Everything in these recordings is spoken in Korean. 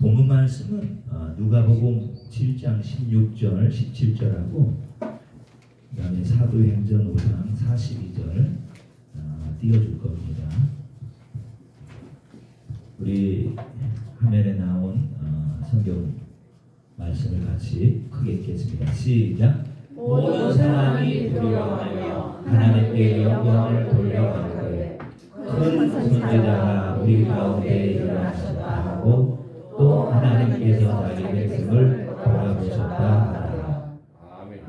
본문 말씀은 누가복음 7장 16절, 17절하고 그다음에 사도행전 5장 42절 띄워줄 겁니다. 우리 화면에 나온 성경 말씀을 같이 크게 읽겠습니다. 시작. 모든 사람이 두려워하며 하나님께 영광을 돌려받되 큰 선지자가 우리 가운데 일어나셨다 하고 또 하나님께서 자기 백성을 돌아보셨다 하더라.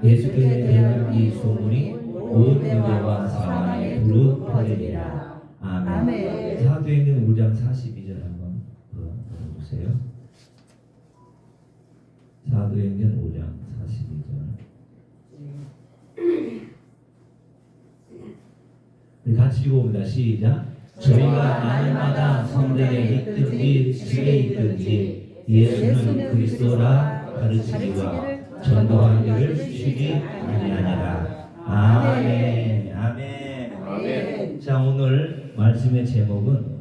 예수께 대한 이 소문이 온 유대와 사방에 두루 퍼지리라. 아멘. 사도행전 5장 42절 한번 보세요. 사도행전 5장 42절. 우리 같이 읽어봅니다. 시작. 저희가 날마다 성전에 있든지 집에 있든지 예수는 그리스도라 가르치기와 전도하기를 쉬지 아니하니라. 아멘. 아멘. 아멘. 자, 오늘 말씀의 제목은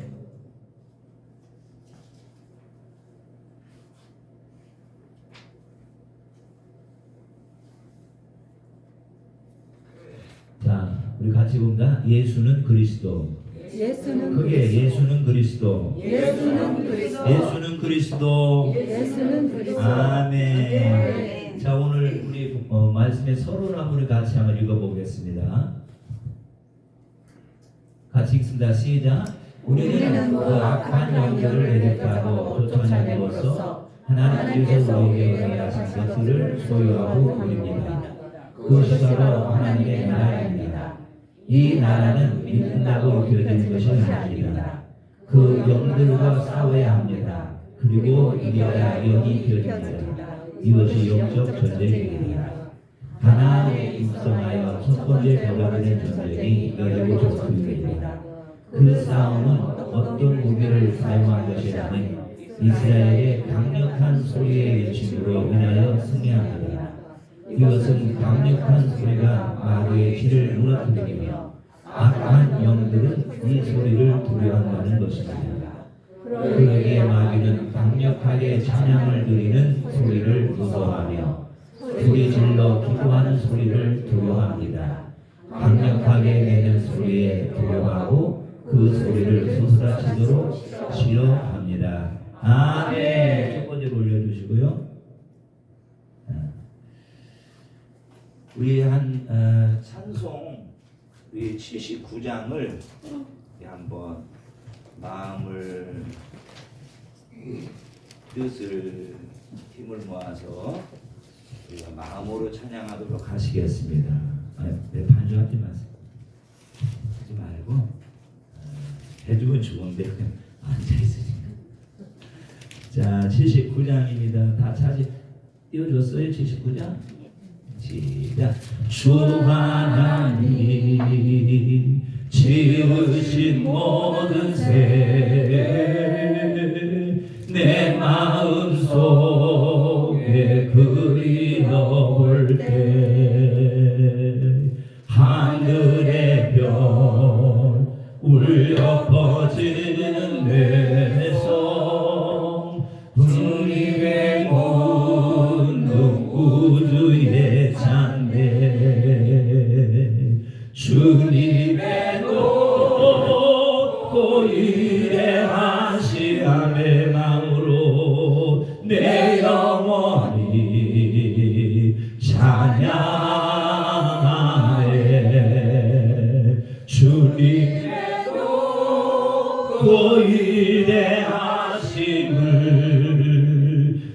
우리 같이 봅니다. 예수는 그리스도. 그게 예수는 그리스도. 예수는 그리스도. 예수는 그리스도. 예수는 그리스도. 아멘. 자, 오늘 우리 말씀의 서론을 한번 같이 한번 읽어보겠습니다. 같이 읽습니다. 시작. 우리는 그 악한 영들을 내겠다고 쫓아내고서 하나님께서 우리에게 은혜하신 것들을 소유하고 누립니다. 그것이 바로 하나님의 나라입니다. 이 나라는 믿는다고 이겨지는 것이 아닙니다. 그 영들과 싸워야 합니다. 그리고 이겨야 영이 이겨집니다. 이것이 영적 전쟁입니다. 가나안에 입성하여 첫 번째 벌어지는 전쟁이 여리고 전투입니다. 그 싸움은 어떤 무기를 사용한 것이 아닌 이스라엘의 강력한 소리의 외침으로 인하여 승리합니다. 이것은 강력한 소리가 마귀의 길을 무너뜨리며 악한 영들은 이 소리를 두려워한다는 것입니다. 그러기에 마귀는 강력하게 찬양을 드리는 소리를 무서워하며 소리 질러 기도하는 소리를 두려워합니다. 강력하게 내는 소리에 두려워하고 그 소리를 소스라치도록 싫어합니다. 아멘. 첫 번째로 올려주시고요. 우리 찬송 우리 79장을 한번 마음을 뜻을 힘을 모아서 우리가 마음으로 찬양하도록 하시겠습니다. 반주하지 마세요. 하지 말고 해주면 좋은데 그냥 앉아 있으니까. 자, 79장입니다. 다 차지 띄워줬어요? 79장? 시작. 주 하나님 지으신 모든 새 내 마음 속에 그리워볼 때 하늘의 별 울려 퍼지는 내 성 주님의 문둥 우주의 찬美 주님의 높고 이래하시함의 마음으로 내 영혼이 찬양하네. 주님의 높고 이래하심을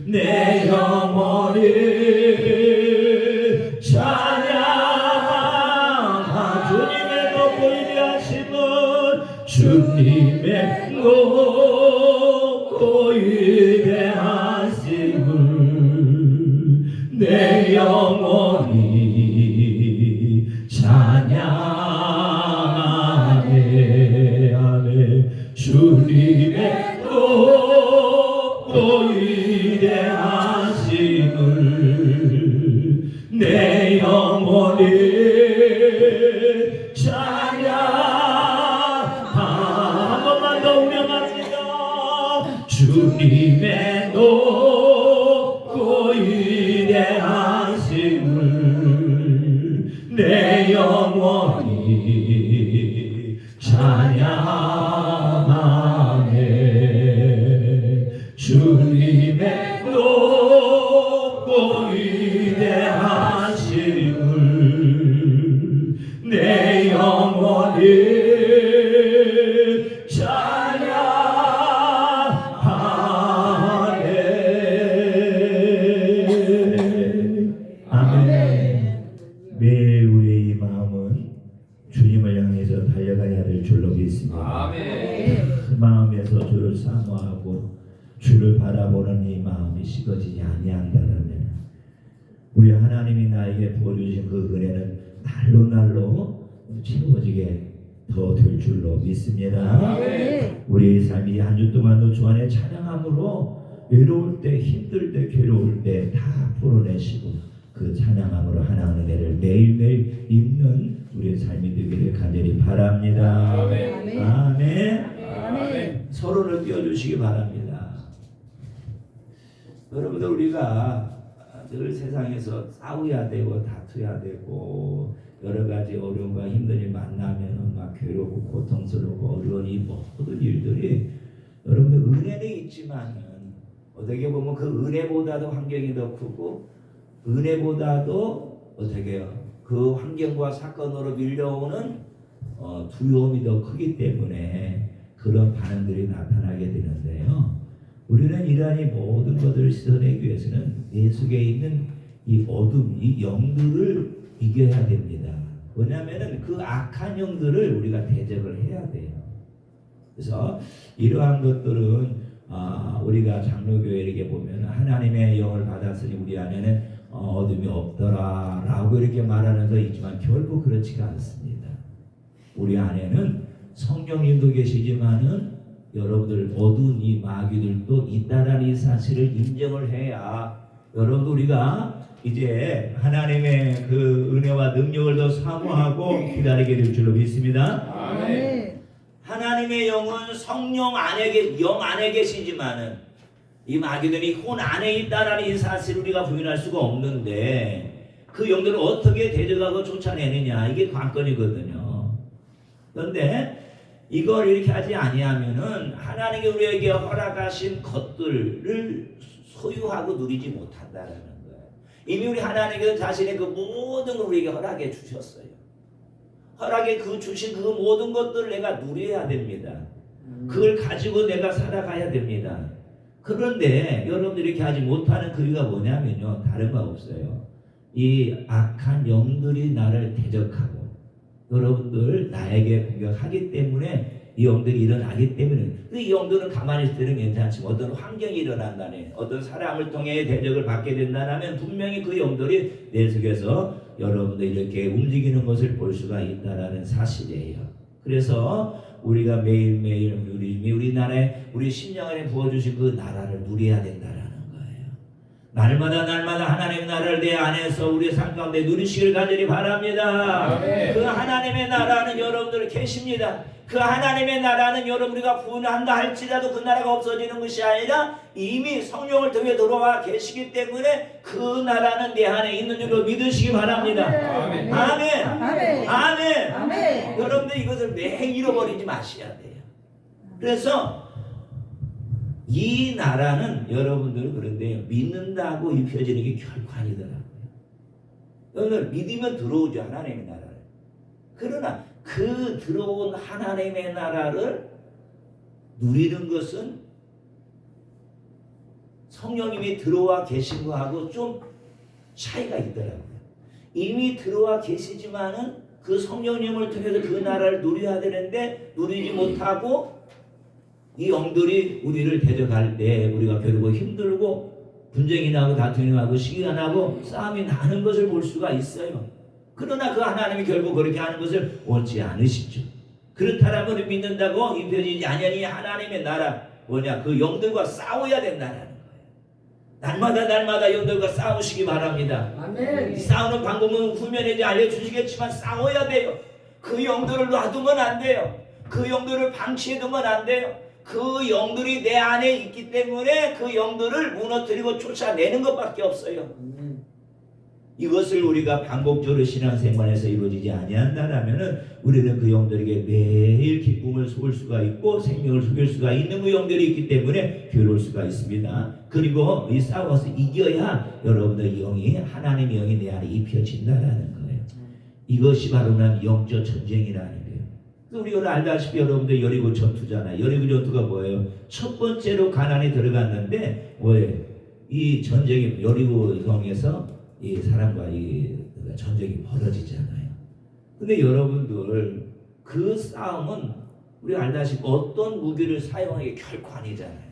내 영혼이 찬양하. 주님의 높고 이래하심을 주님의 높고 이래하심을 내 영혼이 찬양하네. 아멘. 주님의 높고 이래하심을 내 영혼이 찬양하. 한 번만 더 운명합니다. 주님의 높고 위대하심을 내 영혼이 찬양하네. 주님의 높고 위대하심을 내 영혼이 매일 우리의 이 마음은 주님을 향해서 달려가야 될 줄로 믿습니다. 그 마음에서 주를 사모하고 주를 바라보는 이 마음이 식어지지 아니한다라면 우리 하나님이 나에게 부어주신 그 은혜는 날로 날로 채워지게 더 될 줄로 믿습니다. 우리의 삶이 한 주 동안도 주 안에 찬양함으로 외로울 때, 힘들 때, 괴로울 때 다 풀어내시고 그 찬양함으로 하나님의 은혜를 매일매일 입는 우리의 삶이 되기를 간절히 바랍니다. 아멘. 아멘. 아멘. 서로를 띄워주시기 바랍니다. 여러분들 우리가 늘 세상에서 싸워야 되고 다투야 되고 여러 가지 어려움과 힘든 일 만나면 막 괴롭고 고통스럽고 어려운 이 모든 일들이 여러분들 은혜는 있지만은 어떻게 보면 그 은혜보다도 환경이 더 크고 은혜보다도 어떻게 해요? 그 환경과 사건으로 밀려오는 두려움이 더 크기 때문에 그런 반응들이 나타나게 되는데요. 우리는 이러한 이 모든 것들을 씻어내기 위해서는 내 속에 있는 이 어둠, 이 영들을 이겨야 됩니다. 왜냐하면 그 악한 영들을 우리가 대적을 해야 돼요. 그래서 이러한 것들은 우리가 장로교회 이렇게 보면 하나님의 영을 받았으니 우리 안에는 어둠이 없더라 라고 이렇게 말하는 거 있지만 결국 그렇지가 않습니다. 우리 안에는 성령님도 계시지만은 여러분들 어두운 이 마귀들도 있다라는 이 사실을 인정을 해야 여러분들 우리가 이제 하나님의 그 은혜와 능력을 더 사모하고 기다리게 될 줄로 믿습니다. 아멘. 하나님의 영은 성령 영 안에 계시지만은 이 마귀들이 혼 안에 있다라는 이 사실을 우리가 부인할 수가 없는데 그 영들을 어떻게 대적하고 쫓아내느냐 이게 관건이거든요. 그런데 이걸 이렇게 하지 아니하면은 하나님이 우리에게 허락하신 것들을 소유하고 누리지 못한다라는 거예요. 이미 우리 하나님께서 자신의 그 모든 걸 우리에게 허락해 주셨어요. 허락해 주신 그 모든 것들을 내가 누려야 됩니다. 그걸 가지고 내가 살아가야 됩니다. 그런데 여러분들이 이렇게 하지 못하는 그 이유가 뭐냐면요. 다른 거 없어요. 이 악한 영들이 나를 대적하고 여러분들 나에게 공격하기 때문에 이 영들이 일어나기 때문에 근데 이 영들은 가만히 있을 때는 괜찮지만 어떤 환경이 일어난다네 어떤 사람을 통해 대적을 받게 된다면 분명히 그 영들이 내 속에서 여러분들 이렇게 움직이는 것을 볼 수가 있다라는 사실이에요. 그래서 우리가 매일매일 우리나라에 우리 심령 안에 부어주신 그 나라를 누려야 된다라는 거예요. 날마다 하나님의 나라를 내 안에서 우리의 삶 가운데 누리시길 간절히 바랍니다. 아멘. 그 하나님의 나라는 여러분들 계십니다. 그 하나님의 나라는 여러분 우리가 구원한다 할지라도 그 나라가 없어지는 것이 아니라 이미 성령을 통해 들어와 계시기 때문에 그 나라는 내 안에 있는 줄로 믿으시기 바랍니다. 아멘. 아멘. 아멘. 아멘. 아멘. 여러분들 이것을 매일 잃어버리지 마셔야 돼요. 그래서 이 나라는 여러분들은 그런데요. 믿는다고 입혀지는 게 결코 아니더라고요. 여러분들 믿으면 들어오죠. 하나님의 나라를. 그러나 그 들어온 하나님의 나라를 누리는 것은 성령님이 들어와 계신 거하고 좀 차이가 있더라고요. 이미 들어와 계시지만은 그 성령님을 통해서 그 나라를 누려야 되는데 누리지 못하고 이 영들이 우리를 대적할 때 우리가 결국 힘들고 분쟁이 나고 다툼이 나고 시기가 나고 싸움이 나는 것을 볼 수가 있어요. 그러나 그 하나님이 결국 그렇게 하는 것을 원치 않으시죠. 그렇다라면 우리 믿는다고 입혀지지 아니하니 하나님의 나라 뭐냐 그 영들과 싸워야 된다는 거예요. 날마다 영들과 싸우시기 바랍니다. 아멘. 이 싸우는 방법은 후면에 이제 알려주시겠지만 싸워야 돼요. 그 영들을 놔두면 안 돼요. 그 영들을 방치해두면 안 돼요. 그 영들이 내 안에 있기 때문에 그 영들을 무너뜨리고 쫓아내는 것밖에 없어요. 이것을 우리가 반복적으로 신앙생활에서 이루어지지 아니한다라면은 우리는 그 영들에게 매일 기쁨을 쏠 수가 있고 생명을 속일 수가 있는 그 영들이 있기 때문에 괴로울 수가 있습니다. 그리고 이 싸워서 이겨야 여러분들 영이 하나님의 영이 내 안에 입혀진다라는 거예요. 이것이 바로는 영적 전쟁이라는 거예요. 우리가 알다시피 여러분들 여리고 전투잖아요. 여리고 전투가 뭐예요? 첫 번째로 가나안에 들어갔는데 뭐예요? 이 전쟁이 여리고 성에서 이 사람과 이 전쟁이 벌어지잖아요. 근데 여러분들 그 싸움은 우리가 알다시피 어떤 무기를 사용하기 결코 아니잖아요.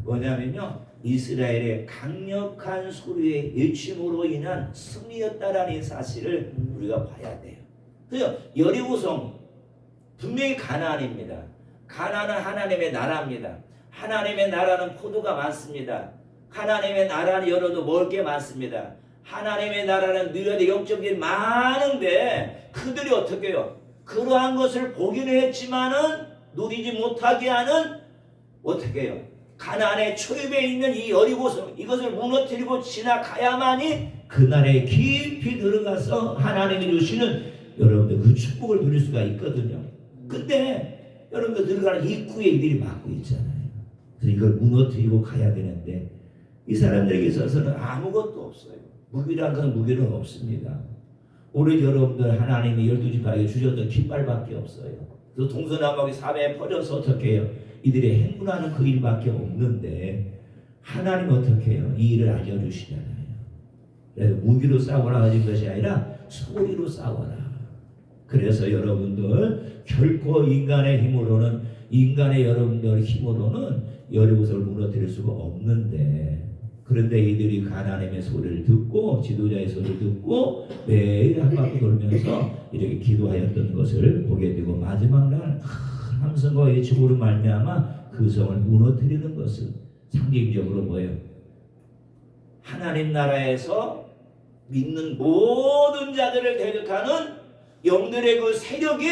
뭐냐면요, 이스라엘의 강력한 소리의 외침으로 인한 승리였다라는 사실을 우리가 봐야 돼요. 그래서 여리고성 분명히 가나안입니다. 가나안은 하나님의 나라입니다. 하나님의 나라는 포도가 많습니다. 하나님의 나라는 열어도 먹을 게 많습니다. 하나님의 나라는 누려야 될 영적인 일이 많은데 그들이 어떻게 해요? 그러한 것을 보기는 했지만은 누리지 못하게 하는 어떻게 해요? 가나안의 초입에 있는 이 여리고성 이것을 무너뜨리고 지나가야만이 그날에 깊이 들어가서 하나님이 주시는 여러분들 그 축복을 누릴 수가 있거든요. 근데 여러분들 들어가는 입구에 이들이 막고 있잖아요. 그래서 이걸 무너뜨리고 가야 되는데 이 사람들에게 있어서는 아무것도 없어요. 무기란 건 무기는 없습니다. 오늘 여러분들 하나님이 12지파에게 주셨던 깃발밖에 없어요. 그 동서남북이 사회에 퍼져서 어떻게 해요? 이들이 행군하는 그 일밖에 없는데 하나님 어떻게 해요? 이 일을 알려주시잖아요. 그래서 무기로 싸워라 하신 것이 아니라 소리로 싸워라. 그래서 여러분들 결코 인간의 힘으로는 인간의 여러분들 힘으로는 여리고성을 무너뜨릴 수가 없는데 그런데 이들이 가나안의 소리를 듣고 지도자의 소리를 듣고 매일 한 바퀴 돌면서 이렇게 기도하였던 것을 보게 되고 마지막 날 큰 함성과 외침으로 말미암아 그 성을 무너뜨리는 것은 상징적으로 뭐예요? 하나님 나라에서 믿는 모든 자들을 대적하는 영들의 그 세력이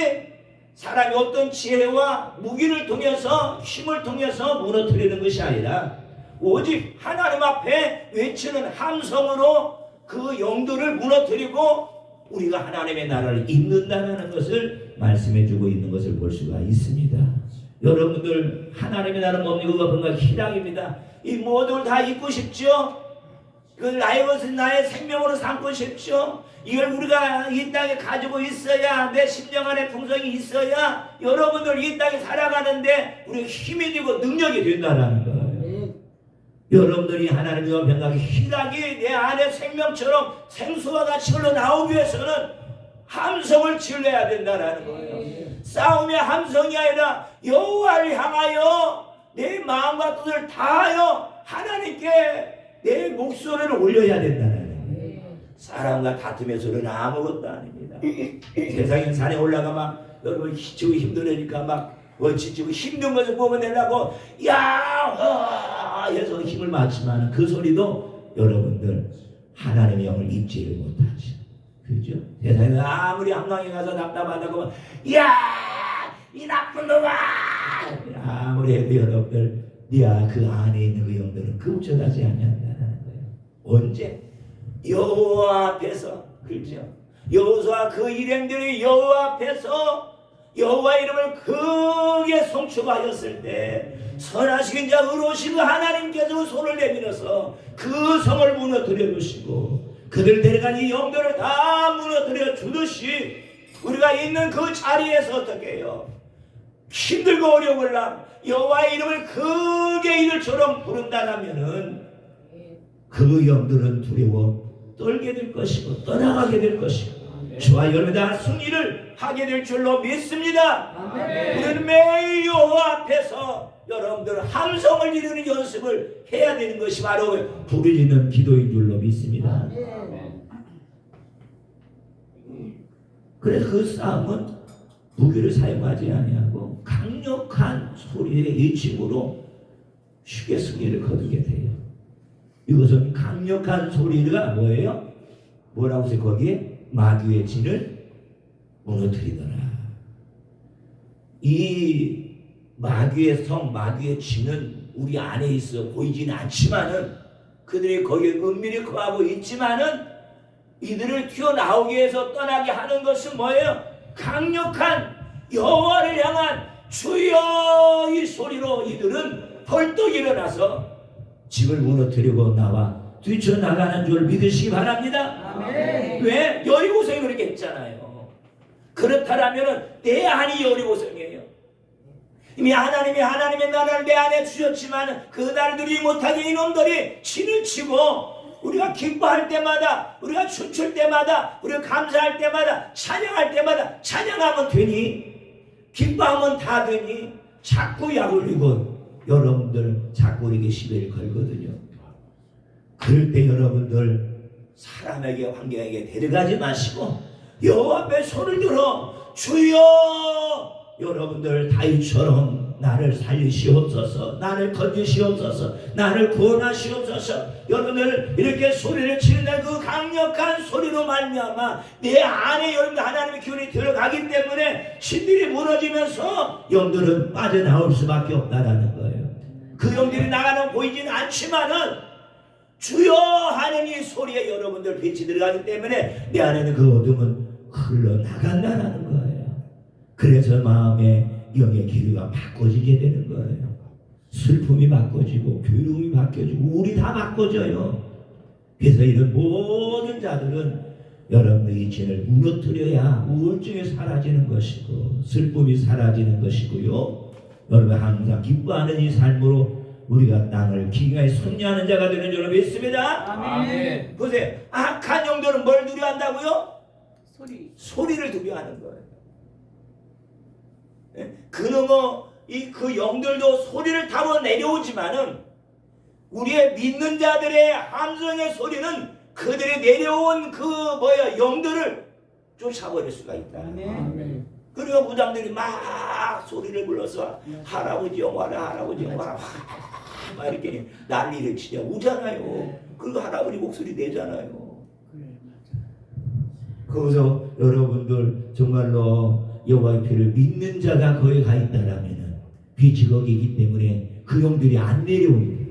사람이 어떤 지혜와 무기를 통해서 힘을 통해서 무너뜨리는 것이 아니라 오직 하나님 앞에 외치는 함성으로 그 영들을 무너뜨리고 우리가 하나님의 나라를 잇는다는 것을 말씀해주고 있는 것을 볼 수가 있습니다. 여러분들 하나님의 나라는 뭡니까? 그건 희락입니다. 이 모든 다 잊고 싶죠? 그 나의 것은 나의 생명으로 삼고 싶죠? 이걸 우리가 이 땅에 가지고 있어야 내 심령 안에 풍성이 있어야 여러분들 이 땅에 살아가는데 우리가 힘이 되고 능력이 된다는 거예요. 여러분들이 하나님과 변하게 희락이 내 안에 생명처럼 생수와 같이 흘러나오기 위해서는 함성을 질러야 된다는 거예요. 싸움의 함성이 아니라 여호와를 향하여 내 마음과 뜻을 다하여 하나님께 내 목소리를 올려야 된다는 거예요. 사람과 다툼의 소리는 아무것도 아닙니다. 세상에 산에 올라가면 여러분 지치고 힘들으니까 막 지치고 힘든 것을 뿜어내려고 야 해서 힘을 맞지만 그 소리도 여러분들 하나님의 영을 입지를 못하죠. 그죠? 세상에 아무리 함랑에 가서 답답하다고 하면 이 나쁜 놈아 아무리 해도 여러분들 그 안에 있는 그 영들은 끔찍하지 않는다는 거예요. 언제? 여호와 앞에서 그렇죠? 여호수아 그 일행들이 여호와 앞에서 여호와 이름을 크게 송축하였을 때 선하신 자 의로우신 하나님께서 손을 내밀어서 그 성을 무너뜨려 주시고 그들 데려간 이 영들을 다 무너뜨려 주듯이 우리가 있는 그 자리에서 어떻게 해요? 힘들고 어려울 날 여호와의 이름을 크게 이들처럼 부른다면은 그 영들은 두려워 떨게 될 것이고 떠나가게 될 것이고 주와 여러분들 다 승리를 하게 될 줄로 믿습니다. 우리는 매일 여호와 앞에서 여러분들 함성을 지르는 연습을 해야 되는 것이 바로 부르짖는 기도인 줄로 믿습니다. 그래서 그 싸움은 무기를 사용하지 아니하고 강력한 소리의 외침으로 쉽게 승리를 거두게 돼요. 이것은 강력한 소리가 뭐예요? 뭐라고 해서 거기에 마귀의 진을 무너뜨리더라. 이 마귀의 성, 마귀의 쥐는 우리 안에 있어 보이지는 않지만은 그들이 거기에 은밀히 거하고 있지만은 이들을 튀어나오게 해서 떠나게 하는 것은 뭐예요? 강력한 여호와를 향한 주여 이 소리로 이들은 벌떡 일어나서 집을 무너뜨리고 나와 뛰쳐나가는 줄 믿으시기 바랍니다. 아멘. 왜? 여리고성이 그렇게 했잖아요. 그렇다면 내 안이 여리고성이에요. 이미 하나님의 나라를 내 안에 주셨지만 그 나를 누리지 못하게 이놈들이 진을 치고 우리가 기뻐할 때마다 우리가 춤출 때마다 우리가 감사할 때마다 찬양할 때마다 찬양하면 되니 기뻐하면 다 되니 자꾸 약올리고 여러분들 자꾸 우리에게 시비를 걸거든요. 그럴 때 여러분들 사람에게 환경에게 데려가지 마시고 여호와 앞에 손을 들어 주여 여러분들 다윗처럼 나를 살리시옵소서 나를 건지시옵소서 나를 구원하시옵소서 여러분들 이렇게 소리를 치는 그 강력한 소리로 말미암아 내 안에 여러분들 하나님의 기운이 들어가기 때문에 신들이 무너지면서 영들은 빠져나올 수밖에 없다라는 거예요. 그 영들이 나가는 보이지는 않지만은 주여 하는 이 소리에 여러분들 빛이 들어가기 때문에 내 안에는 그 어둠은 흘러나간다라는 거예요. 그래서 마음의 영의 기류가 바꿔지게 되는 거예요. 슬픔이 바꿔지고 괴로움이 바뀌어지고 우리 다 바꿔져요. 그래서 이런 모든 자들은 여러분의 이치를 무너뜨려야 우울증이 사라지는 것이고 슬픔이 사라지는 것이고요. 여러분 항상 기뻐하는 이 삶으로 우리가 땅을 기가에 손녀하는 자가 되는 줄 믿습니다. 아멘. 보세요. 악한 영들은 뭘 두려워한다고요? 소리를 두려워하는 거예요. 그 영들도 소리를 타고 내려오지만은 우리의 믿는 자들의 함성의 소리는 그들이 내려온 영들을 쫓아버릴 수가 있다. 아멘. 그리고 부장들이 막 소리를 불러서 할아버지 영화라 할아버지 영화라 막 이렇게 난리를 치냐 오잖아요. 그리고 할아버지 목소리 내잖아요. 거기서 여러분들 정말로 여호와의 피를 믿는 자가 거기 가 있다라면은 빛이 거기 있기 때문에 그 영들이 안 내려옵니다.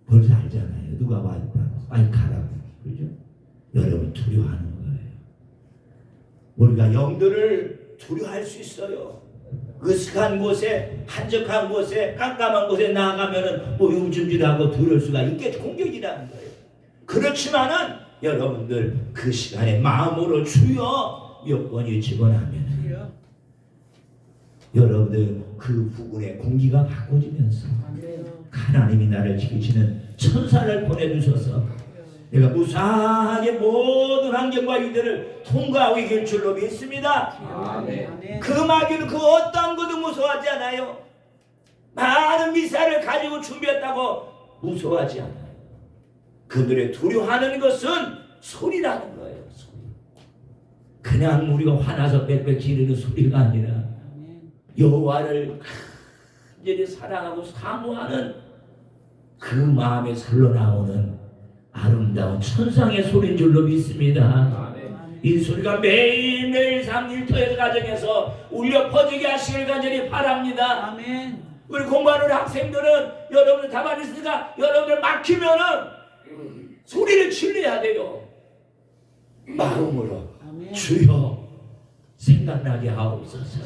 벌써 알잖아요. 누가 와 있다고 빨리 가라고. 그죠? 여러분 두려워하는 거예요. 우리가 영들을 두려워할 수 있어요. 으슥한 곳에 한적한 곳에 깜깜한 곳에 나아가면은 움찔움찔하고 두려울 수가 있겠죠. 공격이라는 거예요. 그렇지만은 여러분들 그 시간에 마음으로 주여 몇 번 외치고 나면은 여러분들 그 부근의 공기가 바꿔지면서 하나님이 나를 지키시는 천사를 보내주셔서 내가 무사하게 모든 환경과 위기를 통과하고 이길 줄로 믿습니다. 아멘. 그 마귀는 그 어떤 것도 무서워하지 않아요. 많은 미사를 가지고 준비했다고 무서워하지 않아요. 그들의 두려워하는 것은 소리라는 거예요. 소리. 그냥 우리가 화나서 빽빽 지르는 소리가 아니라 여호와를 간절히 사랑하고 사모하는 그 마음에 흘러나오는 아름다운 천상의 소리인 줄로 믿습니다. 이 소리가 매일매일 일터에서 가정에서 울려 퍼지게 하시길 간절히 바랍니다. 아멘. 우리 공부하는 학생들은 여러분들 답안 있으니까 여러분들 막히면은 소리를 질러야 돼요. 마음으로 아멘. 주여 생각나게 하옵소서.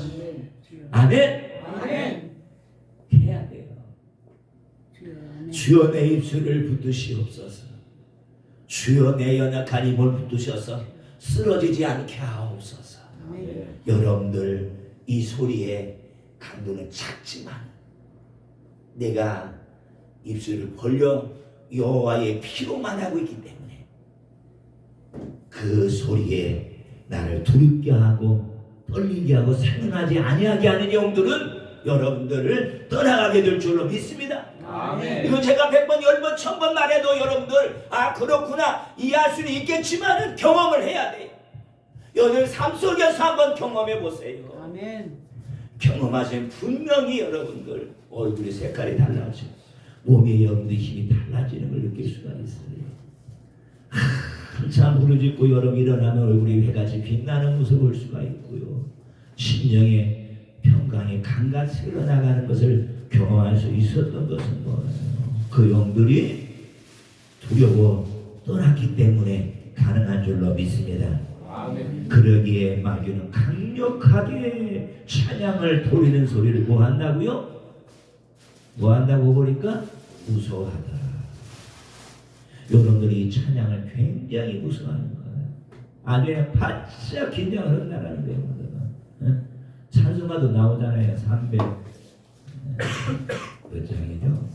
아멘. 아멘. 해야 돼요. 주여 내 입술을 붙드시옵소서. 주여 내 연약한 힘을 붙드셔서 쓰러지지 않게 하옵소서. 아멘. 여러분들 이 소리의 강도는 작지만 내가 입술을 벌려 여호와의 피로만 하고 있기 때문에 그 소리에 나를 두렵게 하고 떨리게 하고 생각하지 아니하게 하는 영들은 여러분들을 떠나가게 될 줄로 믿습니다. 아멘. 이거 제가 100번, 10번, 1000번 말해도 여러분들 그렇구나 이해할 수는 있겠지만 경험을 해야 돼요. 여러분 삶 속에서 한번 경험해 보세요. 아멘. 경험하시면 분명히 여러분들 얼굴의 색깔이 달라지고 몸에 여러분들 힘이 달라지는 걸 느낄 수가 있어요. 한참 부르짖고 여러분 일어나면 얼굴이 회같이 빛나는 모습을 볼 수가 있고요. 심령에 평강이 강같이 흘러나가는 것을 경험할 수 있었던 것은 뭐예요? 그 영들이 두려워 떠났기 때문에 가능한 줄로 믿습니다. 아멘. 그러기에 마귀는 강력하게 찬양을 돌리는 소리를 뭐 한다고요? 뭐 한다고 보니까 무서워하더라. 여러분들이 이 찬양을 굉장히 무서워하는 거예요. 아주 바짝 긴장을 한다는 거예요. 찬송가도 나오잖아요. 300 몇 장이죠?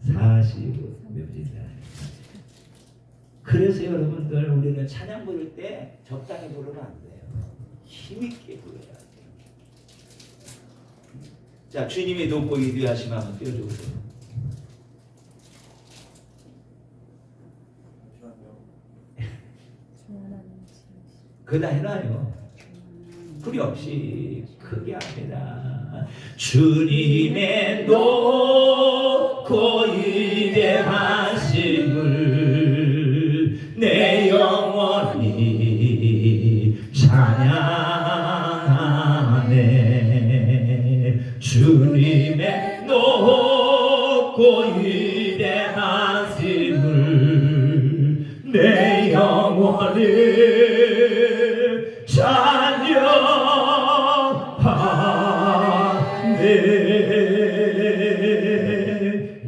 45몇 장. 그래서 여러분들 우리는 찬양 부를 때 적당히 부르면 안 돼요. 힘있게 부르야 돼요. 자, 주님이 높고 위대하심 한번 띄워주세요. 그다 해놔요. 풀이 없이 크게 합니다. 주님의 높고 위대하심을 내 영원히 찬양하네. 주님의 높고 위대하심을 내 영원히 찬양하네.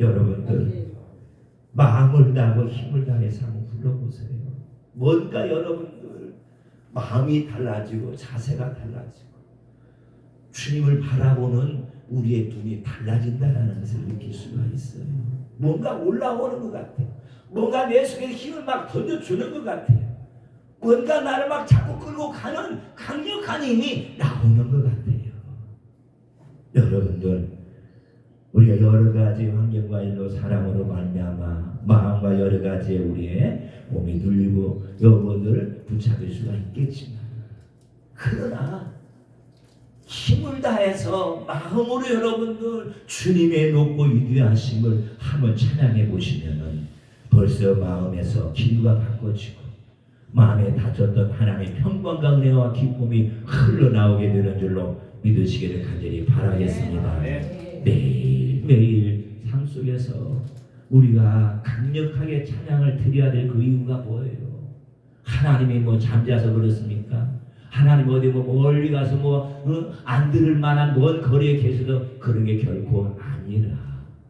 여러분들 마음을 다하고 힘을 다해서 한번 불러보세요. 뭔가 여러분들 마음이 달라지고 자세가 달라지고 주님을 바라보는 우리의 눈이 달라진다는 것을 느낄 수가 있어요. 뭔가 올라오는 것 같아요. 뭔가 내 속에 힘을 막 던져주는 것 같아요. 뭔가 나를 막 자꾸 끌고 가는 강력한 힘이 나오는 것 같아요. 여러분들 우리가 여러 가지 환경과 일로 사람으로 말미암아 마음과 여러 가지의 우리의 몸이 눌리고 여러분들을 붙잡을 수가 있겠지만 그러나 힘을 다해서 마음으로 여러분들 주님의 높고 위대하심을 한번 찬양해 보시면은 벌써 마음에서 기류가 바꿔지고 마음에 다쳤던 하나님의 평강과 은혜와 기쁨이 흘러나오게 되는 줄로 믿으시기를 간절히 바라겠습니다. 매일 삶 속에서 우리가 강력하게 찬양을 드려야 될 그 이유가 뭐예요? 하나님이 뭐 잠자서 그렇습니까? 하나님 어디 뭐 멀리 가서 안 들을 만한 먼 거리에 계셔도 그런 게 결코 아니라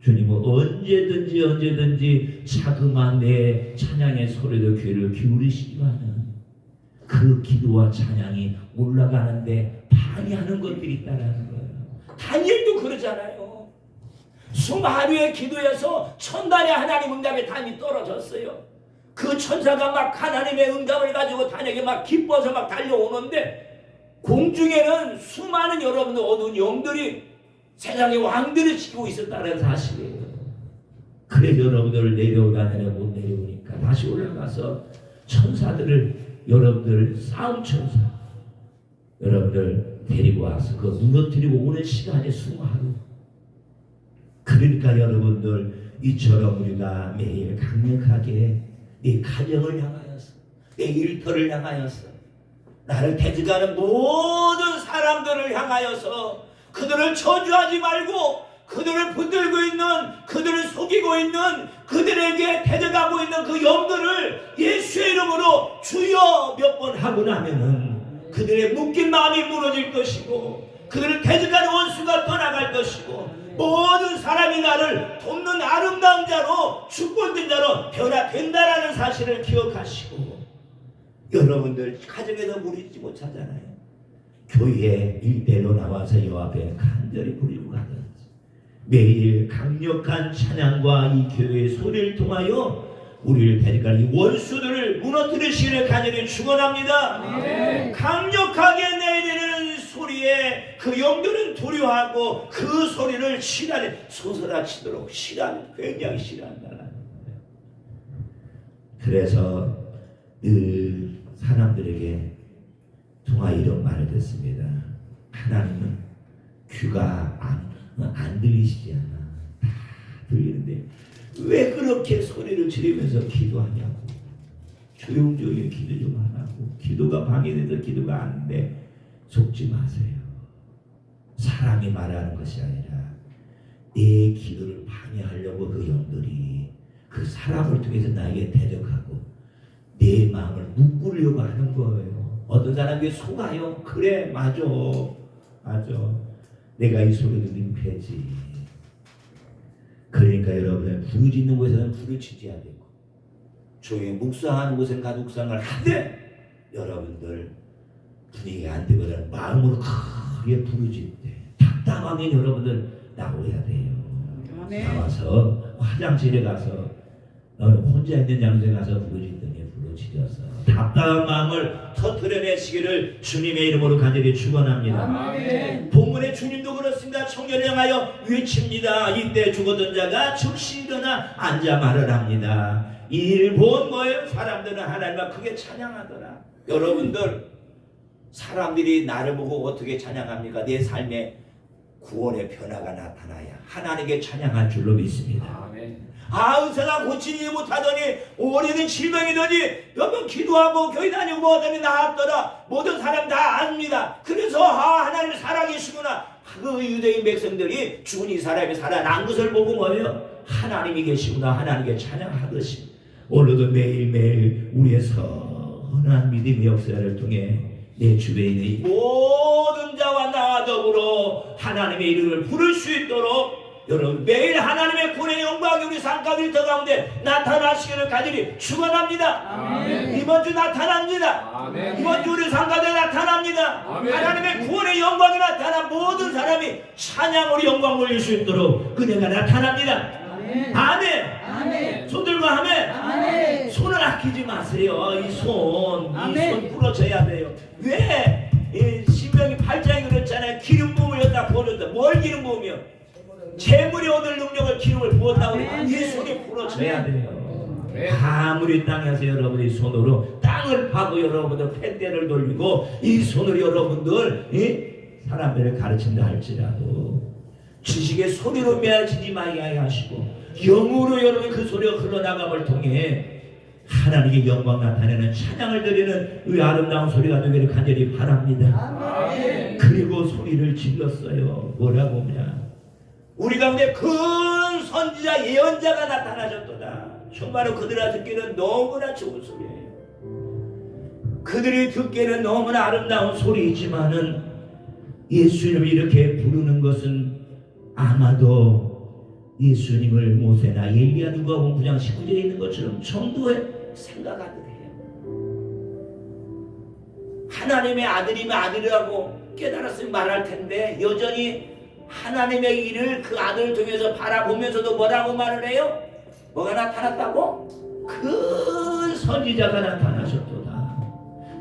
주님은 언제든지 자그마한 내 찬양의 소리도 귀를 기울이시지만은 그 기도와 찬양이 올라가는데 방해하는 것들이 있다는 거예요. 다니엘도 그러잖아요. 수하루의 기도에서 천단의 하나님 응답에 담이 떨어졌어요. 그 천사가 막 하나님의 응답을 가지고 다니엘에게 막 기뻐서 막 달려오는데 공중에는 수많은 여러분들 어두운 영들이 세상의 왕들을 지키고 있었다는 사실이에요. 그래서 여러분들을 내려오다니까 못 내려오니까 다시 올라가서 천사들을 여러분들 싸움 천사 여러분들 데리고 와서 그 무너뜨리고 오는 시간이 수하루. 그러니까 여러분들 이처럼 우리가 매일 강력하게 내 가정을 향하여서 내 일터를 향하여서 나를 대적하는 모든 사람들을 향하여서 그들을 저주하지 말고 그들을 붙들고 있는 그들을 속이고 있는 그들에게 대적하고 있는 그 영들을 예수의 이름으로 주여 몇 번 하고 나면은 그들의 묶인 마음이 무너질 것이고 그들을 대적하는 원수가 떠나갈 것이고 모든 사람이 나를 돕는 아름다운 자로 축복된 자로 변화된다라는 사실을 기억하시고 여러분들 가정에서 무리지 못하잖아요. 교회 일대로 나와서 여 앞에 간절히 부리고 가든지 매일 강력한 찬양과 이 교회의 소리를 통하여 우리를 대적할 이 원수들을 무너뜨리시기를 간절히 축원합니다. 네. 강력하게 내리는 소리에 그 영들은 두려워하고 그 소리를 솟아나치도록 굉장히 싫어한다는 거예요. 그래서 늘 사람들에게 통화 이런 말을 듣습니다. 하나님은 귀가 안 들리시지 않아. 다 들리는데 왜 그렇게 소리를 지르면서 기도하냐고. 조용조용히 기도 좀 하라고. 기도가 방해돼서 기도가 안 돼. 속지 마세요. 사람이 말하는 것이 아니라 내 기도를 방해하려고 그 영들이 그 사람을 통해서 나에게 대적하고 내 마음을 묶으려고 하는 거예요. 어떤 사람이 속아요. 그래, 맞아. 내가 이 소리도 민폐지. 그러니까 여러분, 부르짖는 곳에서는 부르짖어야 되고 조용히 묵상하는 곳에는 가묵상을 하되 여러분들 분위기가 안 되거든 마음으로 크게 부르짖을 때 답답하면 여러분들 나와야 돼요. 아멘. 나와서 화장실에 가서 혼자 있는 장소에 가서 부르짖더니 부르짖어서 답답한 마음을 터트려내시기를 주님의 이름으로 간절히 축원합니다. 아멘. 본문의 주님도 그렇습니다. 청년을 향하여 외칩니다. 이때 죽었던 자가 즉시 일어나 앉아 말을 합니다. 이 일 본 뭐예요? 사람들은 하나님을 크게 찬양하더라. 여러분들, 사람들이 나를 보고 어떻게 찬양합니까? 내 삶에 구원의 변화가 나타나야 하나님께 찬양할 줄로 믿습니다. 아멘. 의사가 고치지 못하더니 오래된 질병이더니 여러분 기도하고 교회 다니고 뭐하더니 나았더라. 모든 사람 다 압니다. 그래서 하나님 살아계시구나. 그 유대인 백성들이 죽은 이 사람이 살아난 것을 보고 뭐예요? 하나님이 계시구나. 하나님께 찬양하듯이 오늘도 매일매일 우리의 선한 믿음의 역사를 통해 내 주변에 있는 이 모든 자와 나와 더불어 하나님의 이름을 부를 수 있도록 여러분 매일 하나님의 구원의 영광이 우리 삶가운데 더 가운데 나타나시기를 간절히 축원합니다. 아멘. 이번 주 나타납니다. 아멘. 이번 주 우리 삶가운데 나타납니다. 아멘. 하나님의 구원의 영광이 나타나 모든 사람이 찬양으로 영광 올릴 수 있도록 은혜가 나타납니다. 아멘. 아멘. 아멘. 손들고 하면 아멘. 손을 아끼지 마세요. 이 손 아멘. 부러져야 돼요. 왜? 신명이 8장이 그렇잖아요. 기름 부음을 다 부어줬다. 뭘 기름 부음이요? 재물이 얻을 능력을 기름을 부었다고 아멘. 이 손이 부러져야 돼요. 아멘. 아무리 땅에서 여러분이 손으로 땅을 파고 여러분들 팻대를 돌리고 이 손으로 여러분들 사람들을 가르친다 할지라도 지식의 소리로 매어지지 말게 하시고 영으로 여러분 그 소리가 흘러나감을 통해 하나님의 영광 나타내는 찬양을 드리는 이 아름다운 소리가 되기를 간절히 바랍니다. 아멘. 그리고 소리를 질렀어요. 뭐라고 하냐? 우리 가운데 큰 선지자 예언자가 나타나셨도다. 정말로 그들아 듣기는 너무나 좋은 소리예요. 그들이 듣기에는 너무나 아름다운 소리이지만은 예수님을 이렇게 부르는 것은 아마도 예수님을 모세나 엘리야 누가복음 9장 19절에 있는 것처럼 정도의 생각하듯 해요. 하나님의 아들이면 아들이라고 깨달았으면 말할 텐데 여전히 하나님의 일을 그 아들을 통해서 바라보면서도 뭐라고 말을 해요? 뭐가 나타났다고? 큰 선지자가 나타나셨도다.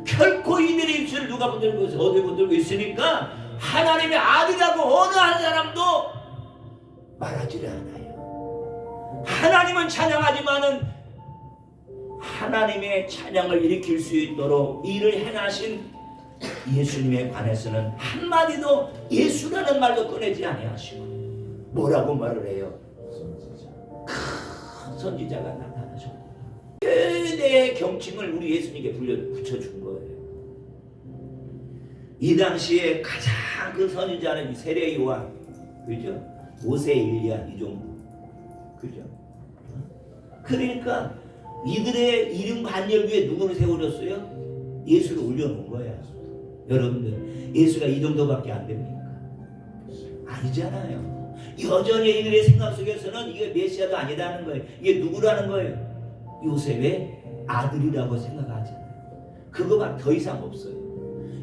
결코 이들의 입술을 누가 붙들고 있어? 어디 붙들고 있으니까 하나님의 아들이라고 어느 한 사람도 말하지를 않아요. 하나님은 찬양하지만은 하나님의 찬양을 일으킬 수 있도록 일을 행하신 예수님에 관해서는 한마디도 예수라는 말도 꺼내지 아니하시고 뭐라고 말을 해요? 큰 선지자가 나타나셨다. 최대의 경칭을 우리 예수님께 붙여준 거예요. 이 당시에 가장 그 선지자는 세례 요한, 그죠? 모세 엘리야 이 정도, 그죠? 그러니까 이들의 이름 반열 위에 누구를 세워줬어요? 예수를 올려놓은 거야. 여러분들 예수가 이 정도밖에 안 됩니까? 아니잖아요. 여전히 이들의 생각 속에서는 이게 메시아도 아니라는 거예요. 이게 누구라는 거예요? 요셉의 아들이라고 생각하잖아요. 그거밖에 더 이상 없어요.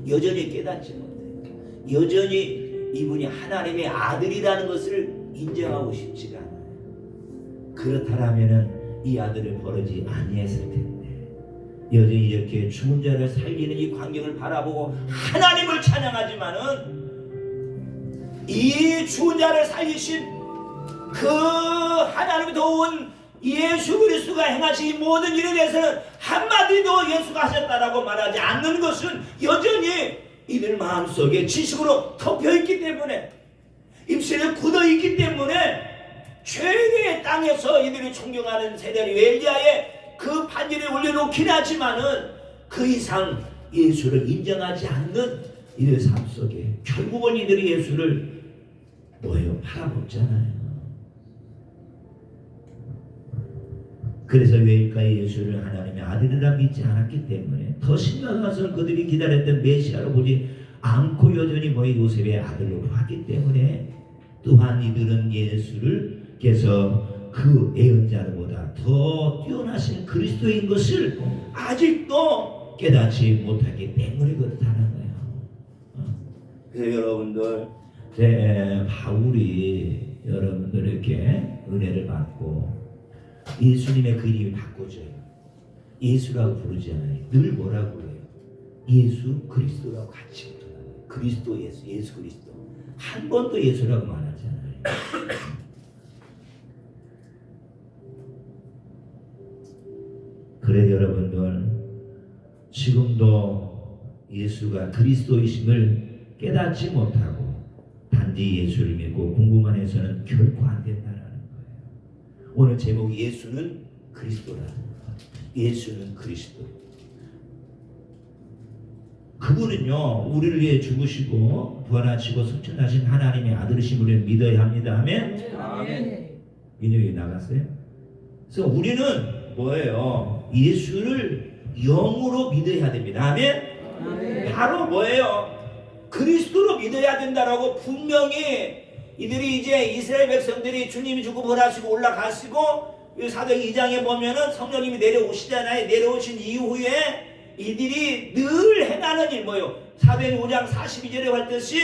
여전히 깨닫지 못해요. 여전히 이분이 하나님의 아들이라는 것을 인정하고 싶지가 않아요. 그렇다면은 이 아들을 버리지 아니했을 텐데 여전히 이렇게 죽은 자를 살리는 이 광경을 바라보고 하나님을 찬양하지만은 이 죽은 자를 살리신 그 하나님이 도운 예수 그리스도가 행하신 이 모든 일에 대해서는 한마디도 예수가 하셨다라고 말하지 않는 것은 여전히 이들 마음속에 지식으로 덮여있기 때문에 입술에 굳어있기 때문에 최대의 땅에서 이들이 존경하는 세대리 엘리야의 그 반열에 올려놓긴 하지만은 그 이상 예수를 인정하지 않는 이들의 삶 속에 결국은 이들이 예수를 뭐예요? 팔아먹잖아요. 그래서 왜일까요? 예수를 하나님의 아들이라 믿지 않았기 때문에. 더 심각한 것은 그들이 기다렸던 메시아로 보지 않고 여전히 요셉의 아들로 봤기 때문에 또한 이들은 예수를 께서 그 예언자보다 더 뛰어나신 그리스도인 것을 아직도 깨닫지 못하기 때문에 그렇다는 거예요. 그래서 여러분들, 바울이 여러분들에게 은혜를 받고 예수님의 그 이름이 바꿔져요. 예수라고 부르지 않아요. 늘 뭐라고 그래요? 예수 그리스도라고 같이 부르는 그리스도 예수, 예수 그리스도. 한 번도 예수라고 말하지 않아요. 그래 여러분들, 지금도 예수가 그리스도이심을 깨닫지 못하고 단지 예수를 믿고 공부만 해서는 결코 안 된다라는 거예요. 오늘 제목이 예수는 그리스도라는 거예요. 예수는 그리스도. 그분은요, 우리를 위해 죽으시고 부활하시고 승천하신 하나님의 아들이심을 믿어야 합니다. 아멘. 아멘. 민혁이 나갔어요? 그래서 우리는 뭐예요? 예수를 영으로 믿어야 됩니다. 아멘. 아멘. 바로 뭐예요? 그리스도로 믿어야 된다라고 분명히 이들이 이제 이스라엘 백성들이 주님이 죽고 부활하시고 올라가시고 사도행 2장에 보면은 성령님이 내려오시잖아요. 내려오신 이후에 이들이 늘 행하는 일 뭐예요? 사도행 5장 42절에 봤듯이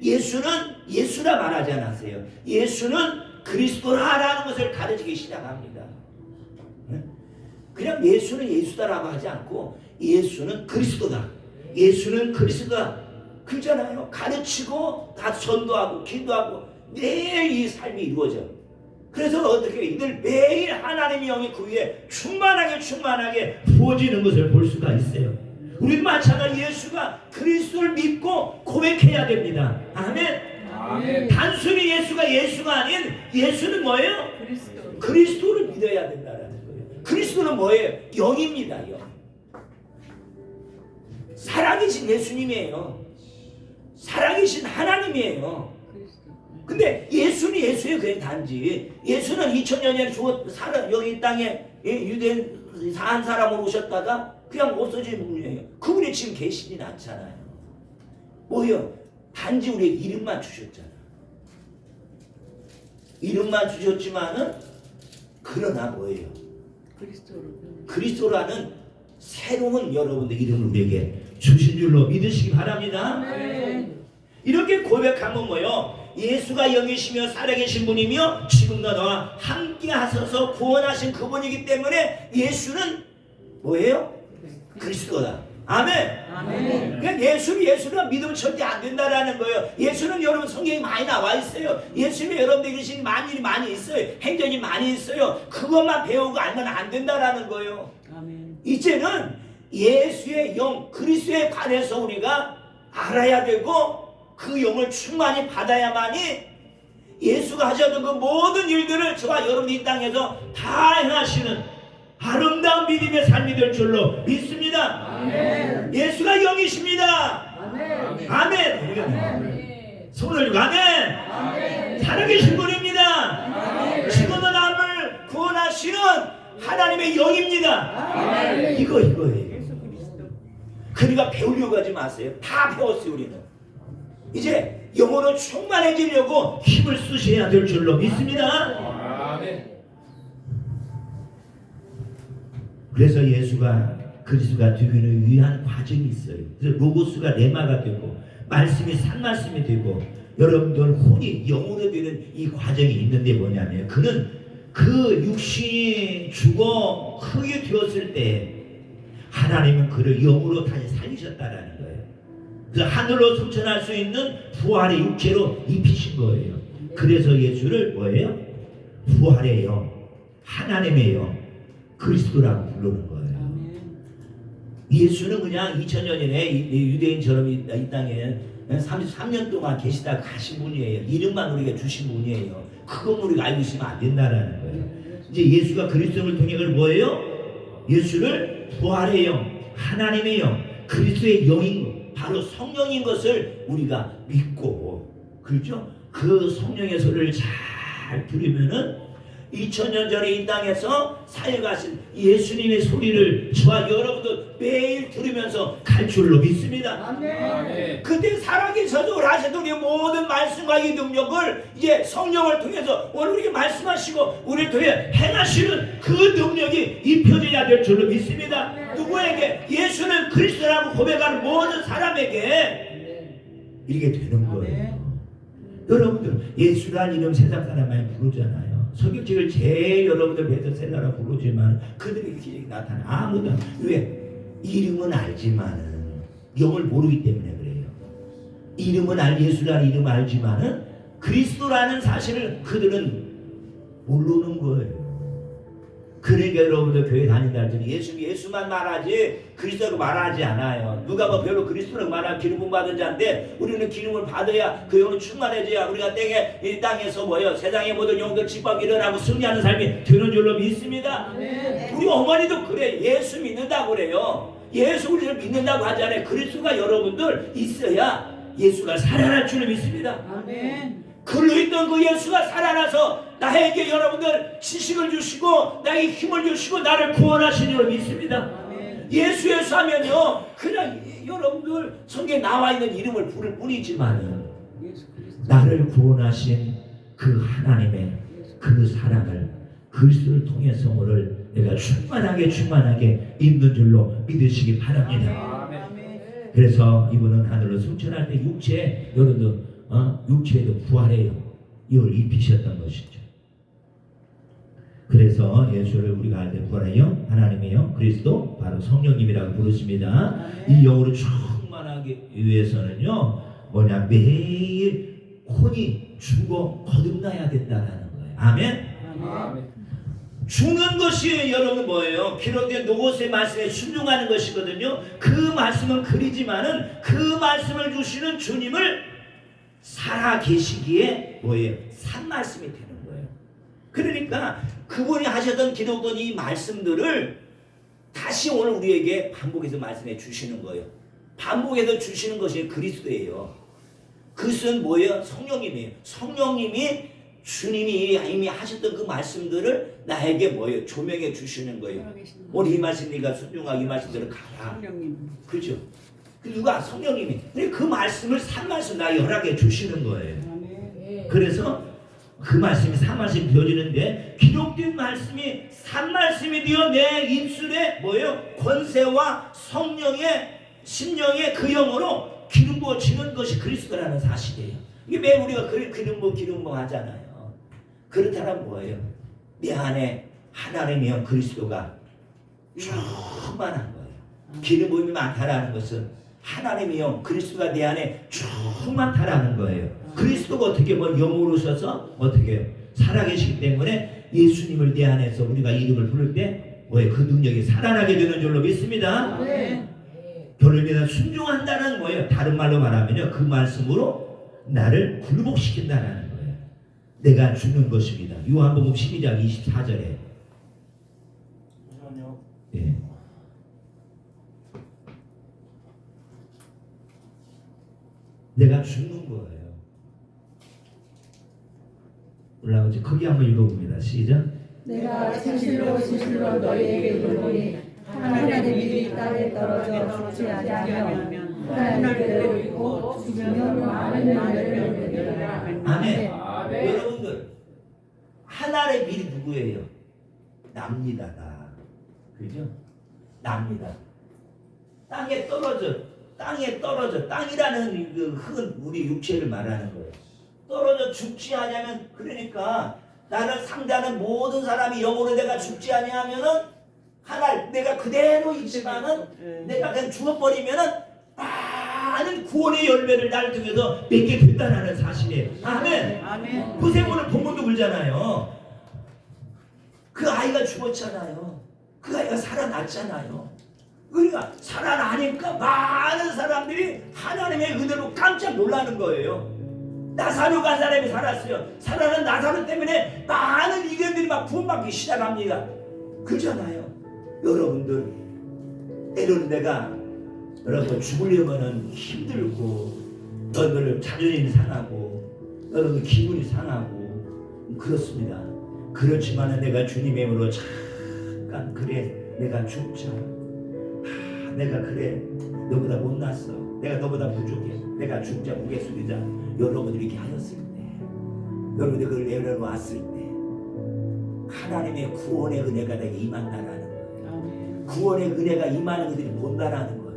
예수는 예수라 말하지 않았어요. 예수는 그리스도라라는 것을 가르치기 시작합니다. 그냥 예수는 예수다라고 하지 않고 예수는 그리스도다. 예수는 그리스도다. 그렇잖아요. 가르치고 다 전도하고 기도하고 매일 이 삶이 이루어져. 그래서 어떻게 이들 매일 하나님의 영이 그 위에 충만하게 부어지는 것을 볼 수가 있어요. 우리도 마찬가지 예수가 그리스도를 믿고 고백해야 됩니다. 아멘. 아멘. 단순히 예수가 아닌 예수는 뭐예요? 그리스도. 그리스도를 믿어야 된다는 거예요. 그리스도는 뭐예요? 영입니다. 영. 살아계신 예수님이에요. 살아계신 하나님이에요. 근데 예수는 예수예요. 그냥 단지 예수는 2000년 전에 죽었 여기 이 땅에 유대인 한 사람으로 오셨다가 그냥 없어진 분이에요. 그분이 지금 계시진 않잖아요. 뭐예요? 단지 우리의 이름만 주셨잖아. 이름만 주셨지만은 그러나 뭐예요? 그리스도라는 새로운 여러분들 이름을 우리에게 주신 줄로 믿으시기 바랍니다. 아멘. 이렇게 고백하면 뭐요? 예수가 영이시며 살아계신 분이며 지금도 너와 함께 하셔서 구원하신 그분이기 때문에 예수는 뭐예요? 그리스도다. 아멘. 아멘. 그냥 예수를 믿으면 절대 안 된다라는 거예요. 예수는 여러분 성경에 많이 나와 있어요. 예수님이 여러분들이 계신 만일이 많이 있어요. 행전이 많이 있어요. 그것만 배우고 알면 안 된다라는 거예요. 아멘. 이제는 예수의 영, 그리스도에 관해서 우리가 알아야 되고 그 영을 충만히 받아야만이 예수가 하셨던 그 모든 일들을 저와 여러분이 이 땅에서 다 행하시는 아름다운 믿음의 삶이 될 줄로 믿습니다. 아멘. 예수가 영이십니다. 아멘. 아멘. 아멘. 손을 들고 아멘. 아멘. 살아계신 분입니다. 아멘. 지금도 남을 구원하시는 하나님의 영입니다. 아멘. 이거예요. 예수 그리스도. 그러니까 배우려고 하지 마세요. 다 배웠어요. 우리는 이제 영어로 충만해지려고 힘을 쓰셔야 될 줄로 믿습니다. 아멘. 그래서 예수가 그리스도가 되기를 위한 과정이 있어요. 그래서 로고스가 레마가 되고 말씀이 산말씀이 되고 여러분들 혼이 영으로 되는 이 과정이 있는데 뭐냐면 그는 그 육신이 죽어 흙이 되었을 때 하나님은 그를 영으로 다시 살리셨다라는 거예요. 그래서 하늘로 승천할 수 있는 부활의 육체로 입히신 거예요. 그래서 예수를 뭐예요? 부활의 영, 하나님의 영, 그리스도라고 부르는 거예요. 예수는 그냥 2000년 전에 유대인처럼 이 땅에 33년 동안 계시다가 가신 분이에요. 이름만 우리가 주신 분이에요. 그건 우리가 알고 있으면 안 된다는 거예요. 이제 예수가 그리스도를 통해 그걸 뭐예요? 예수를 부활의 영, 하나님의 영, 그리스도의 영인 것, 바로 성령인 것을 우리가 믿고, 그렇죠? 그 성령의 소리를 잘 들으면은 2000년 전에 이 땅에서 사역하신 예수님의 소리를 저와 여러분들 매일 들으면서 갈 줄로 믿습니다. 아멘. 그때 살아계셔서 하시던 우리 모든 말씀과 이 능력을 이제 성령을 통해서 오늘 우리에게 말씀하시고 우리를 통해 행하시는 그 능력이 입혀져야 될 줄로 믿습니다. 누구에게? 예수는 그리스도라고 고백하는 모든 사람에게 이렇게 되는 거예요. 여러분들 예수라는 이름 세상 사람 많이 부르잖아요. 성경책을 제일 여러분들 베스트셀러라 부르지만 그들의 기적이 나타나 아무도 왜? 이름은 알지만은 영을 모르기 때문에 그래요. 이름은 예수라는 이름 알지만은 그리스도라는 사실을 그들은 모르는 거예요. 그러니까 여러분들 교회 다닌다 할 때는 예수만 말하지 그리스도라고 말하지 않아요. 누가 뭐 별로 그리스도라고 말하면 기름을 받은 자인데 우리는 기름을 받아야 그 영은 충만해져야 우리가 이 땅에서 세상의 모든 영들 집밥 일어나고 승리하는 삶이 되는 줄로 믿습니다. 우리 어머니도 그래. 예수 믿는다고 그래요. 예수 우리를 믿는다고 하잖아요. 그리스도가 여러분들 있어야 예수가 살아날 줄로 믿습니다. 아멘. 글로 있던 그 예수가 살아나서 나에게 여러분들 지식을 주시고 나에게 힘을 주시고 나를 구원하신 줄 믿습니다. 예수 하면요 그냥 여러분들 성경에 나와 있는 이름을 부를 뿐이지만 나를 구원하신 그 하나님의 그 사랑을 그리스도를 통해서 오늘 내가 충만하게 있는 줄로 믿으시기 바랍니다. 그래서 이분은 하늘로 승천할 때 육체 여러분들 육체에도 부활해요. 이걸 입히셨던 것이죠. 그래서 예수를 우리가 알 때 부활의 영, 하나님의 영, 그리스도 바로 성령님이라고 부르십니다. 이 영으로 충만하기 위해서는요 매일 혼이 죽어 거듭나야 된다는 거예요. 아멘. 죽는 것이 여러분 뭐예요? 기록된 노고스의 말씀에 순종하는 것이거든요. 그 말씀은 글이지만은 그 말씀을 주시는 주님을 살아 계시기에 산 말씀이 되는 거예요. 그러니까 그분이 하셨던 기록된 이 말씀들을 다시 오늘 우리에게 반복해서 말씀해 주시는 거예요. 반복해서 주시는 것이 그리스도예요. 그것은 성령님이에요. 성령님이 주님이 이미 하셨던 그 말씀들을 나에게 조명해 주시는 거예요. 오늘 이 말씀 네가 순종하고 이 말씀들을 가라. 그렇죠? 누가? 성령님이. 그 말씀을 산 말씀 나에게 허락해 주시는 거예요. 그래서 그 말씀이 산 말씀이 되어지는데 기록된 말씀이 산 말씀이 되어 내 입술에 권세와 성령의 심령의 그 영으로 기름 부어지는 것이 그리스도라는 사실이에요. 이게 왜 우리가 기름 부어 하잖아요. 그렇다면 내 안에 하나님의 영 그리스도가 충만한 거예요. 기름 부음이 많다라는 것은 하나님의 영 그리스도가 내 안에 충만하다는 거예요. 그리스도가 어떻게 영으로 오셔서 어떻게 살아계시기 때문에 예수님을 내 안에서 우리가 이름을 부를 때 그 능력이 살아나게 되는 줄로 믿습니다. 결론에는 순종한다는 다른 말로 말하면요 그 말씀으로 나를 굴복시킨다는 거예요. 내가 죽는 것입니다. 요한복음 12장 24절에 예. 내가 죽는 거예요. 올라오지. 거기 한번 읽어봅니다. 시작. 내가 진실로 너희에게 이르노니 하나님이 이 땅에 떨어져 죽지 아니하면 하나님께로 있고 죽으면 많은 열매를 맺으리라. 아멘. 여러분들 하나님의 밀이 누구예요? 납니다. 나. 그죠? 납니다. 땅에 떨어져. 땅이라는 그 흙은 우리 육체를 말하는 거예요. 떨어져 죽지 아니하면 그러니까 나를 상대하는 모든 사람이 영으로 내가 죽지 아니하면은 내가 그대로 있지만은 내가 그냥 죽어버리면은 많은 구원의 열매를 나를 통해서 맺게 된다는 사실이에요. 아멘. 그 오늘 본문도 그러잖아요. 그 아이가 죽었잖아요. 그 아이가 살아났잖아요. 그러니까 살아나니까 많은 사람들이 하나님의 은혜로 깜짝 놀라는 거예요. 나사로 간 사람이 살았어요. 살아난 나사로 때문에 많은 이견들이 막 구원받기 시작합니다. 그렇잖아요. 여러분들 때로는 내가 여러분 죽으려면은 힘들고 너희들 자존심이 상하고 여러분 기분이 상하고 그렇습니다. 그렇지만은 내가 주님의 힘으로 잠깐 그래 내가 죽자. 내가 그래 너보다 못났어. 내가 너보다 부족해. 내가 죽자 고개 숙이자. 여러분들이 이렇게 하였을 때 여러분들이 그걸 내려놓았을 때 하나님의 구원의 은혜가 내게 임한다라는 거예요. 구원의 은혜가 임하는 것들이 본다라는 거예요.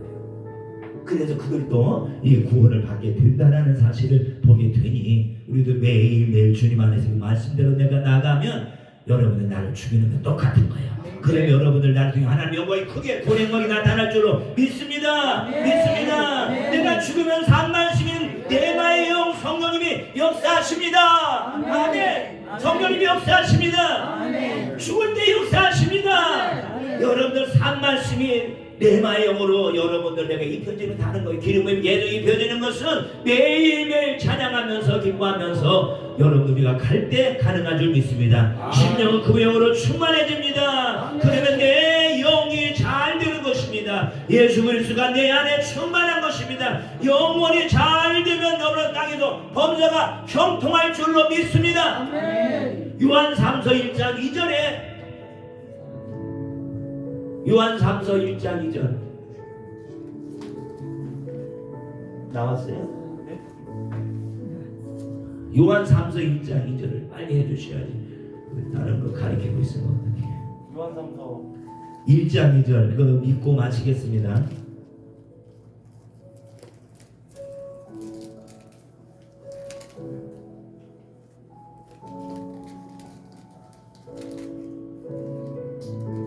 그래서 그들도 이 구원을 받게 된다라는 사실을 보게 되니 우리도 매일매일 주님 안에서 그 말씀대로 내가 나가면 여러분들 나를 죽이는 건 똑같은 거예요. 그러면 여러분들 나를 통해 하나님의 영광이 크게 고행력이 나타날 줄로 믿습니다. 믿습니다. 내가 죽으면 3만 시민 대마의 영 성령님이 역사하십니다. 아멘. 성령님이 역사하십니다. 죽을 때 역사하십니다. 여러분들 3만 시민 레마의 영으로 여러분들 내가 입혀지는 다른 거예요. 기름의 계속 입혀지는 것은 매일매일 찬양하면서 기뻐하면서 여러분 우리가 갈 때 가능한 줄 믿습니다. 심령은 그 영으로 충만해집니다. 그러면 내 영이 잘 되는 것입니다. 예수 그리스도가 내 안에 충만한 것입니다. 영원히 잘 되면 여러분 땅에도 범사가 형통할 줄로 믿습니다. 요한 3서 1장 2절에 요한 3서 1장 2절 나왔어요? 네? 요한 3서 1장 2절을 빨리 해주셔야지. 다른 거 가리키고 있으면 어떡해. 요한 3서 1장 2절 이거 믿고 마치겠습니다.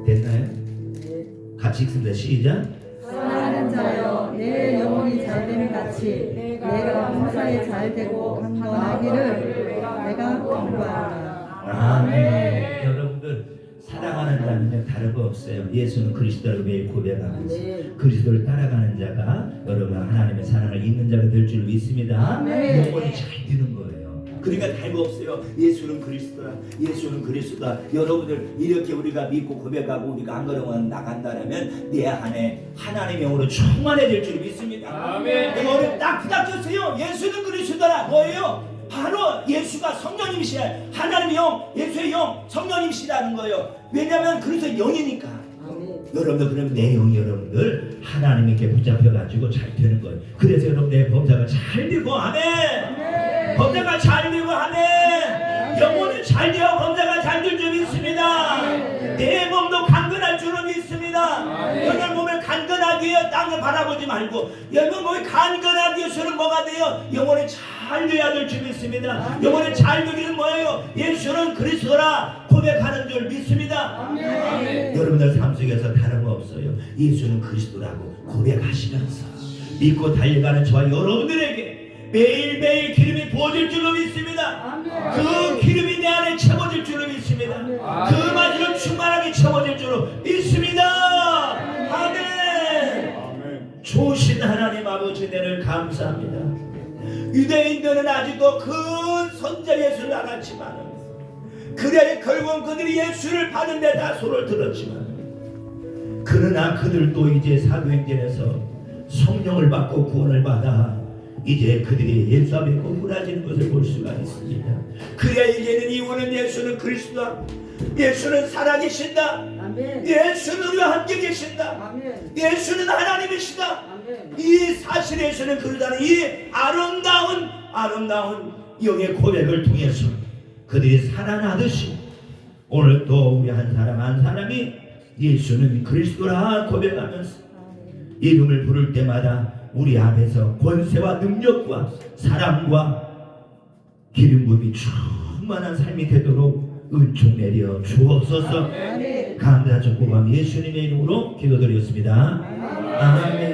됐나요? 같이 읽습니다. 시작. 사랑하는 자여 내 영혼이 잘됨 같이 내가 범사에 잘되고 강건하기를 내가 간구하노라. 아멘. 여러분들 사랑하는 자는 다른 거 없어요. 예수는 그리스도를 매일 고백하면서 그리스도를 따라가는 자가 여러분 하나님의 사랑을 입는 자가 될 줄 믿습니다. 영혼이 잘 되는 거예요. 그러니까 다른 거 없어요. 예수는 그리스도다. 예수는 그리스도다. 여러분들 이렇게 우리가 믿고 고백하고 우리가 한 걸음만 나간다면 내 안에 하나님의 영으로 충만해질 줄 믿습니다. 아멘. 내가 오늘 딱 부닥쳤어요. 예수는 그리스도다. 뭐예요? 바로 예수가 성령님이시라. 하나님의 영, 예수의 영, 성령님이시라는 거예요. 왜냐하면 그리스도 영이니까. 여러분들 그러면 내 영이 여러분들 하나님께 붙잡혀가지고 잘 되는 거예요. 그래서 여러분 내 범사가 잘 되고 아멘. 범사가 잘 되고 아멘. 영혼이 잘 되어 범사가 잘 될 줄 믿습니다. 내 몸도 강건할 줄로 믿습니다. 여러분 몸을 간건하게 해요. 땅을 바라보지 말고 여러분 몸이 간건하게 해서는 뭐가 돼요? 영혼이 잘 돼야 될 줄 믿습니다. 영혼이 잘 되기는 뭐예요? 예수는 그리스도라 고백하는 줄 믿습니다. 여러분들 삶 속에서 다른 거 없어요. 예수는 그리스도라고 고백하시면서 믿고 달려가는 저와 여러분들에게 매일매일 기름이 부어질 줄로 믿습니다. 그 기름이 내 안에 채워질 줄로 믿습니다. 그 마지막 충만하게 채워질 줄로 믿습니다. 아멘. 좋으신 하나님 아버지 내를 감사합니다. 유대인들은 아직도 큰 선자 예수를 알았지만 그래 결국은 그들이 예수를 받은 데 다 손을 들었지만 그러나 그들도 이제 사도행전에서 성령을 받고 구원을 받아 이제 그들이 예수 앞에 꼬꾸라지는 것을 볼 수가 있습니다. 그래 이제는 이유는 예수는 그리스도다. 예수는 살아계신다. 예수는 우리와 함께 계신다. 예수는 하나님이시다. 이 사실에서는 그러다는 이 아름다운 영의 고백을 통해서 그들이 살아나듯이 오늘 또 우리 한 사람 한 사람이 예수는 그리스도라 고백하면서 이름을 부를 때마다 우리 앞에서 권세와 능력과 사랑과 기름 부음이 충만한 삶이 되도록 은총 내려 주옵소서. 감사 전부감 예수님의 이름으로 기도드렸습니다. 아멘.